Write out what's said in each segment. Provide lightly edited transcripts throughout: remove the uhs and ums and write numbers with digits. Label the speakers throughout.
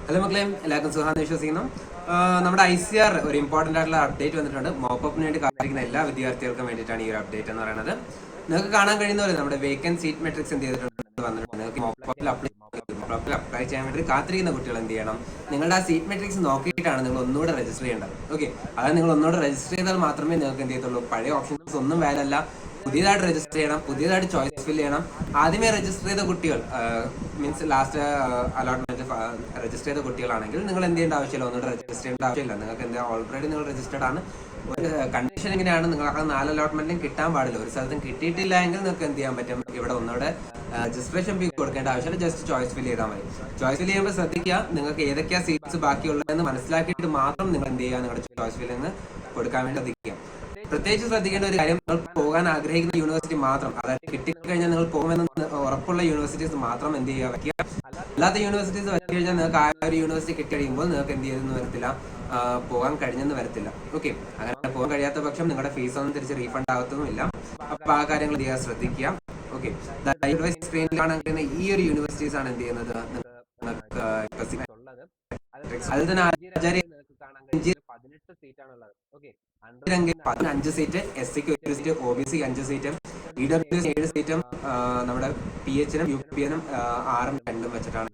Speaker 1: Hello മക്കളെ, എല്ലാവർക്കും സുഖാന്ന് വിശ്വസിക്കുന്നു. നമ്മുടെ ICR ഒരു ഇമ്പോർട്ടൻ്റ് ആയിട്ടുള്ള അപ്ഡേറ്റ് വന്നിട്ടുണ്ട്. മോപ്പപ്പിന് വേണ്ടി കാത്തിരിക്കുന്ന എല്ലാ വിദ്യാർത്ഥികൾക്കും വേണ്ടിയിട്ടാണ് ഈ ഒരു അപ്ഡേറ്റ് എന്ന് പറയുന്നത്. നിങ്ങൾക്ക് കാണാൻ കഴിയുന്ന പോലെ നമ്മുടെ വേക്കൻറ്റ് സീറ്റ് മെട്രിക്സ് എന്ത് ചെയ്തിട്ടുണ്ട് വന്നിട്ടുണ്ട്. നിങ്ങൾക്ക് മോപ്പപ്പിൽ അപ്ലൈ ചെയ്യാൻ വേണ്ടി കാത്തിരിക്കുന്ന കുട്ടികൾ എന്ത് ചെയ്യണം? നിങ്ങളുടെ ആ സീറ്റ് മെട്രിക്സ് നോക്കിയിട്ടാണ് നിങ്ങൾ ഒന്നുകൂടെ രജിസ്റ്റർ ചെയ്യേണ്ടത്. ഓക്കെ, അതായത് നിങ്ങൾ ഒന്നുകൂടെ രജിസ്റ്റർ ചെയ്താൽ മാത്രമേ നിങ്ങൾക്ക് എന്ത് ചെയ്യത്തുള്ളൂ. പഴയ ഓപ്ഷൻസ് ഒന്നും വാലല്ല. പുതിയതായിട്ട് രജിസ്റ്റർ ചെയ്യണം, പുതിയതായിട്ട് ചോയ്സ് ഫിൽ ചെയ്യണം. ആദ്യമേ രജിസ്റ്റർ ചെയ്ത കുട്ടികൾ മീൻസ് ലാസ്റ്റ് അലോട്ട്മെന്റ് രജിസ്റ്റർ ചെയ്ത കുട്ടികളാണെങ്കിൽ നിങ്ങൾ എന്ത് ചെയ്യേണ്ട ആവശ്യമില്ല, ഒന്നുകൂടെ രജിസ്റ്റർ ചെയ്യേണ്ട ആവശ്യമില്ല. നിങ്ങൾക്ക് എന്താ ഓൾറെഡി നിങ്ങൾ രജിസ്റ്റർഡ് ആണ്. ഒരു കണ്ടീഷൻ എങ്ങനെയാണ്, നിങ്ങൾക്ക് 4 അലോട്ട്മെന്റും കിട്ടാൻ പാടില്ല. ഒരു സ്ഥലത്തും കിട്ടിയിട്ടില്ല എങ്കിൽ നിങ്ങൾക്ക് എന്ത് ചെയ്യാൻ പറ്റും, ഇവിടെ ഒന്നുകൂടെ രജിസ്ട്രേഷൻ ഫീ കൊടുക്കേണ്ട ആവശ്യമില്ല. ജസ്റ്റ് ചോയ്സ് ഫിൽ ചെയ്താൽ മതി. ചോയ്സ് ഫിൽ ചെയ്യുമ്പോൾ ശ്രദ്ധിക്കുക, നിങ്ങൾക്ക് ഏതൊക്കെയാ സീറ്റ്സ് ബാക്കിയുള്ളതെന്ന് മനസ്സിലാക്കിയിട്ട് മാത്രം നിങ്ങൾ എന്ത് ചെയ്യുക, നിങ്ങളുടെ ചോയ്സ് ഫില്ലിങ് കൊടുക്കാൻ വേണ്ടി ശ്രദ്ധിക്കുക. പ്രത്യേകിച്ച് ശ്രദ്ധിക്കേണ്ട ഒരു കാര്യം, നിങ്ങൾ പോകാൻ ആഗ്രഹിക്കുന്ന യൂണിവേഴ്സിറ്റി മാത്രം, അതായത് കിട്ടിക്കഴിഞ്ഞാൽ നിങ്ങൾ പോകുമെന്ന് ഉറപ്പുള്ള യൂണിവേഴ്സിറ്റീസ് മാത്രം എന്ത് ചെയ്യുക, വയ്ക്കുക. അല്ലാത്ത യൂണിവേഴ്സിറ്റീസ് വെച്ച് കഴിഞ്ഞാൽ നിങ്ങൾക്ക് ആ ഒരു യൂണിവേഴ്സിറ്റി കിട്ടിക്കഴിയുമ്പോൾ നിങ്ങൾക്ക് എന്ത് ചെയ്തെന്ന് വരത്തില്ല, പോകാൻ കഴിഞ്ഞെന്ന് വരത്തില്ല. ഓക്കെ, അങ്ങനെ പോകാൻ കഴിയാത്ത പക്ഷം നിങ്ങളുടെ ഫീസ് ഒന്നും തിരിച്ച് റീഫണ്ട് ആകത്തുമില്ല. അപ്പൊ ആ കാര്യങ്ങൾ എന്ത് ചെയ്യുക, ശ്രദ്ധിക്കുക. ഓക്കെ, സ്ക്രീനിൽ കാണാൻ കഴിയുന്ന ഈ ഒരു യൂണിവേഴ്സിറ്റീസ് ആണ് എന്ത് ചെയ്യുന്നത്, അതിൽ തന്നെ ആചാര്യ 18 സീറ്റാണുള്ളത്. ഓക്കെ, 15 സീറ്റ്, SCക്ക് 1 സീറ്റ്, OBCക്ക് 5 സീറ്റും, EWS 7 സീറ്റും, നമ്മുടെ PHനും UPനും 6ഉം 2ഉം വെച്ചിട്ടാണ്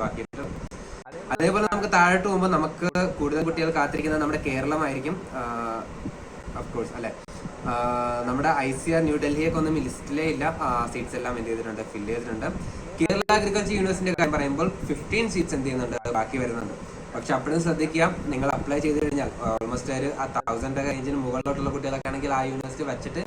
Speaker 1: ബാക്കിയിട്ട്. അതേപോലെ നമുക്ക് താഴോട്ട് പോകുമ്പോൾ നമുക്ക് കൂടുതൽ കുട്ടികൾ കാത്തിരിക്കുന്നത് നമ്മുടെ കേരളമായിരിക്കും. ഓഫ്കോഴ്സ് അല്ലെ, നമ്മുടെ ICR ന്യൂഡൽഹിയൊക്കെ ഒന്നും ലിസ്റ്റിലേ ഇല്ല. സീറ്റ്സ് എല്ലാം എന്ത് ചെയ്തിട്ടുണ്ട്, ഫില്ല് ചെയ്തിട്ടുണ്ട്. കേരള അഗ്രികൾച്ചർ യൂണിവേഴ്സിറ്റിയുടെ കാര്യം പറയുമ്പോൾ 15 സീറ്റ്സ് എന്ത് ചെയ്യുന്നുണ്ട്, ബാക്കി വരുന്നുണ്ട്. പക്ഷെ അപ്പോഴും ശ്രദ്ധിക്കുക, നിങ്ങൾ അപ്ലൈ ചെയ്ത് കഴിഞ്ഞാൽ ഓൾമോസ്റ്റ് ഒരു 1000 റേഞ്ചിന് മുകളിലോട്ടുള്ള കുട്ടികളൊക്കെ ആണെങ്കിൽ ആ യൂണിവേഴ്സിറ്റി വെച്ചിട്ട്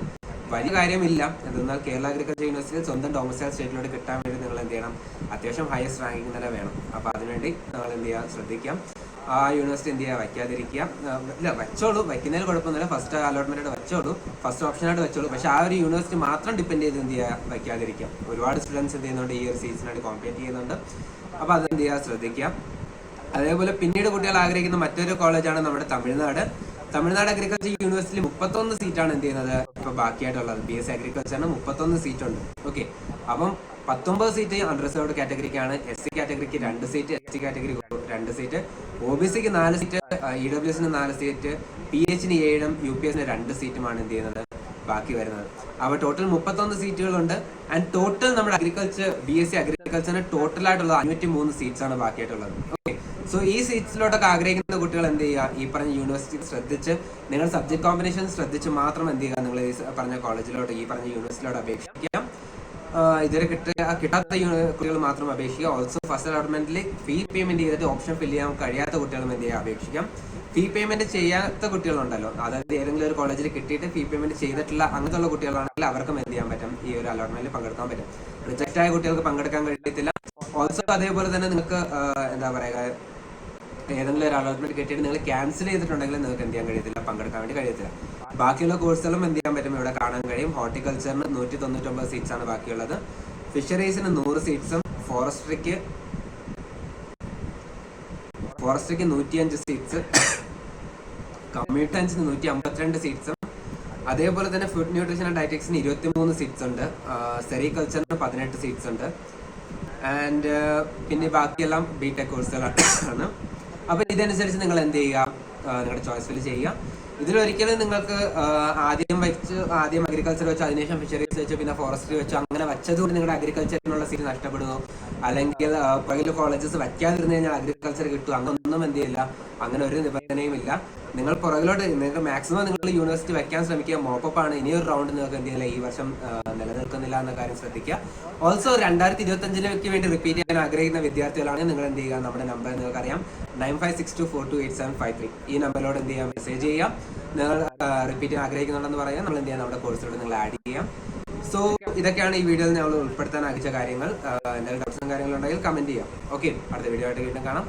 Speaker 1: വലിയ കാര്യമില്ല. എന്നാൽ കേരള അഗ്രികൾച്ചർ യൂണിവേഴ്സിറ്റി സ്വന്തം ഡൊമസ്റ്റൈൽ സ്റ്റേറ്റിലോട്ട് കിട്ടാൻ വേണ്ടി നിങ്ങൾ എന്ത് ചെയ്യണം, അത്യാവശ്യം ഹയസ്റ്റ് റാങ്കിങ് തന്നെ വേണം. അപ്പോൾ അതിനുവേണ്ടി നിങ്ങൾ എന്ത് ചെയ്യുക, ശ്രദ്ധിക്കാം. ആ യൂണിവേഴ്സിറ്റി എന്ത് ചെയ്യുക, വയ്ക്കാതിരിക്കുക. ഇല്ല, വെച്ചോളൂ, വയ്ക്കുന്നതിൽ കുഴപ്പമൊന്നുമില്ല. ഫസ്റ്റ് അലോട്ട്മെന്റ് വെച്ചോളൂ, ഫസ്റ്റ് ഓപ്ഷനായിട്ട് വെച്ചോളൂ. പക്ഷെ ആ ഒരു യൂണിവേഴ്സിറ്റി മാത്രം ഡിപ്പെൻഡ് ചെയ്ത് എന്ത് ചെയ്യുക, വയ്ക്കാതിരിക്കുക. ഒരുപാട് സ്റ്റുഡൻസ് എന്ത് ചെയ്യുന്നുണ്ട്, ഈ ഒരു സീസണായിട്ട് കോമ്പീറ്റ് ചെയ്യുന്നുണ്ട്. അപ്പോൾ അതെന്ത് ചെയ്യുക, ശ്രദ്ധിക്കുക. അതേപോലെ പിന്നീട് കുട്ടികൾ ആഗ്രഹിക്കുന്ന മറ്റൊരു കോളേജാണ് നമ്മുടെ തമിഴ്നാട് അഗ്രികൾച്ചർ യൂണിവേഴ്സിറ്റിയിൽ 31 സീറ്റാണ് എന്ത് ചെയ്യുന്നത് ഇപ്പൊ ബാക്കിയായിട്ടുള്ളത്. BSc അഗ്രികൾച്ചറിന് 31 സീറ്റ് ഉണ്ട്. ഓക്കെ, അപ്പം 19 സീറ്റ് അൺറിസർവ്ഡ് കാറ്റഗറിക്കാണ്. SC കാറ്റഗറിക്ക് 2 സീറ്റ്, ST കാറ്റഗറിക്ക് 2 സീറ്റ്, OBCക്ക് 4 സീറ്റ്, EWSന് 4 സീറ്റ്, PHന് 7ഉം UPSന് 2 സീറ്റുമാണ് എന്ത് ചെയ്യുന്നത് ബാക്കി വരുന്നത്. അപ്പോൾ ടോട്ടൽ 31 സീറ്റുകളുണ്ട്. ആൻഡ് ടോട്ടൽ നമ്മുടെ BSc അഗ്രികൾച്ചറിന് ടോട്ടലായിട്ടുള്ള 503 സീറ്റ്സ് ആണ് ബാക്കിയായിട്ടുള്ളത്. ഓക്കെ, സോ ഈ സീറ്റ്സിലോട്ടൊക്കെ ആഗ്രഹിക്കുന്ന കുട്ടികൾ എന്ത് ചെയ്യുക, ഈ പറഞ്ഞ യൂണിവേഴ്സിറ്റി ശ്രദ്ധിച്ച്, നിങ്ങൾ സബ്ജക്ട് കോമ്പിനേഷൻ ശ്രദ്ധിച്ച് മാത്രം എന്ത് ചെയ്യുക, നിങ്ങൾ ഈ പറഞ്ഞ കോളേജിലോട്ട്, ഈ പറഞ്ഞ യൂണിവേഴ്സിറ്റിയിലോട്ട് അപേക്ഷിക്കാം. ഇതുവരെ കിട്ടാത്ത കുട്ടികൾ മാത്രം അപേക്ഷിക്കുക. ഓൾസോ ഫസ്റ്റ് അലോട്ട്മെന്റിൽ ഫീ പേയ്മെന്റ് ചെയ്തിട്ട് ഓപ്ഷൻ ഫില്ല് ചെയ്യാൻ കഴിയാത്ത കുട്ടികളും എന്ത് ചെയ്യുക, അപേക്ഷിക്കാം. ഫീ പേയ്മെന്റ് ചെയ്യാത്ത കുട്ടികളുണ്ടല്ലോ, അതായത് ഏതെങ്കിലും ഒരു കോളേജിൽ കിട്ടിയിട്ട് ഫീ പേയ്മെന്റ് ചെയ്തിട്ടുള്ള അങ്ങനത്തെ കുട്ടികളാണെങ്കിൽ അവർക്കും എന്ത് ചെയ്യാൻ പറ്റും, ഈ ഒരു അലോട്ട്മെന്റിൽ പങ്കെടുക്കാൻ പറ്റും. റിജക്റ്റ് ആയ കുട്ടികൾക്ക് പങ്കെടുക്കാൻ കഴിയത്തില്ല. ഓൾസോ അതേപോലെ തന്നെ നിങ്ങൾക്ക് എന്താ പറയുക, ഏതെങ്കിലും ഒരു അലോട്ട്മെന്റ് കിട്ടിയിട്ട് നിങ്ങൾ ക്യാൻസൽ ചെയ്തിട്ടുണ്ടെങ്കിൽ നിങ്ങൾക്ക് എന്ത് ചെയ്യാൻ കഴിയത്തില്ല, പങ്കെടുക്കാൻ വേണ്ടി കഴിയത്തില്ല. ബാക്കിയുള്ള കോഴ്സുകളും എന്ത് ചെയ്യാൻ പറ്റും, ഇവിടെ കാണാൻ കഴിയും. ഹോർട്ടിക്കൾച്ചറിന് 199 സീറ്റ്സ് ആണ് ബാക്കിയുള്ളത്. ഫിഷറീസിന് 100 സീറ്റ്സും, ഫോറസ്ട്രിക്ക് 105 സീറ്റ്സ്, കമ്പ്യൂട്ടർ സയൻസിന് 152 സീറ്റ്സും, അതേപോലെ തന്നെ ഫുഡ് ന്യൂട്രീഷൻ ആൻഡ് ഡയറ്റക്സിന് 23 സീറ്റ്സ് ഉണ്ട്. സെറികൾച്ചറിന് 18 സീറ്റ്സ് ഉണ്ട്. ആൻഡ് പിന്നെ ബാക്കിയെല്ലാം BTech കോഴ്സുകളാണ്. അപ്പോൾ ഇതനുസരിച്ച് നിങ്ങൾ എന്ത് ചെയ്യുക, നിങ്ങളുടെ ചോയ്സ് ഫിൽ ചെയ്യുക. ഇതിലൊരിക്കലും നിങ്ങൾക്ക് ആദ്യം അഗ്രികൾച്ചർ വെച്ച്, അതിനുശേഷം ഫിഷറീസ് വെച്ച്, പിന്നെ ഫോറസ്ട്രി വെച്ച് അങ്ങനെ വെച്ചതുകൊണ്ട് നിങ്ങളുടെ അഗ്രികൾച്ചറിനുള്ള സീറ്റ് നഷ്ടപ്പെടുന്നു, അല്ലെങ്കിൽ പുറകിൽ കോളേജസ് വയ്ക്കാതിരുന്നു കഴിഞ്ഞാൽ അഗ്രികൾച്ചർ കിട്ടും, അങ്ങനൊന്നും എന്ത് ചെയ്യില്ല, അങ്ങനെ ഒരു നിബന്ധനയും ഇല്ല. നിങ്ങൾ പുറകിലോട്ട് നിങ്ങൾക്ക് മാക്സിമം നിങ്ങൾ യൂണിവേഴ്സിറ്റി വെക്കാൻ ശ്രമിക്കുക. മോപ്പപ്പാണ്, ഇനിയൊരു റൗണ്ട് നിങ്ങൾക്ക് എന്ത് ചെയ്യില്ല, ഈ വർഷം നിലനിൽക്കുന്നില്ല എന്ന കാര്യം ശ്രദ്ധിക്കുക. ഓൾസോ 2025 വേണ്ടി റിപ്പീറ്റ് ചെയ്യാൻ ആഗ്രഹിക്കുന്ന വിദ്യാർത്ഥികളാണെങ്കിൽ നിങ്ങൾ എന്ത് ചെയ്യുക, നമ്മുടെ നമ്പർ നിങ്ങൾക്കറിയാം, 9562428753. ഈ നമ്പറിലോട് എന്ത് ചെയ്യാം, മെസ്സേജ് ചെയ്യാം. നിങ്ങൾ റിപ്പീറ്റ് ചെയ്യാൻ ആഗ്രഹിക്കുന്നുണ്ടെന്ന് പറയാം, നമ്മൾ എന്ത് ചെയ്യാം, നമ്മുടെ കോഴ്സിലോട്ട് നിങ്ങൾ ആഡ് ചെയ്യാം. സോ ഇതൊക്കെയാണ് ഈ വീഡിയോയിൽ ഞങ്ങൾ ഉൾപ്പെടുത്താൻ ആഗ്രഹിച്ച കാര്യങ്ങൾ. എന്തെങ്കിലും ഡൗട്ട്സും കാര്യങ്ങളുണ്ടെങ്കിൽ കമന്റ് ചെയ്യാം. ഓക്കെ, അടുത്ത വീഡിയോ ആയിട്ട് വീണ്ടും കാണാം.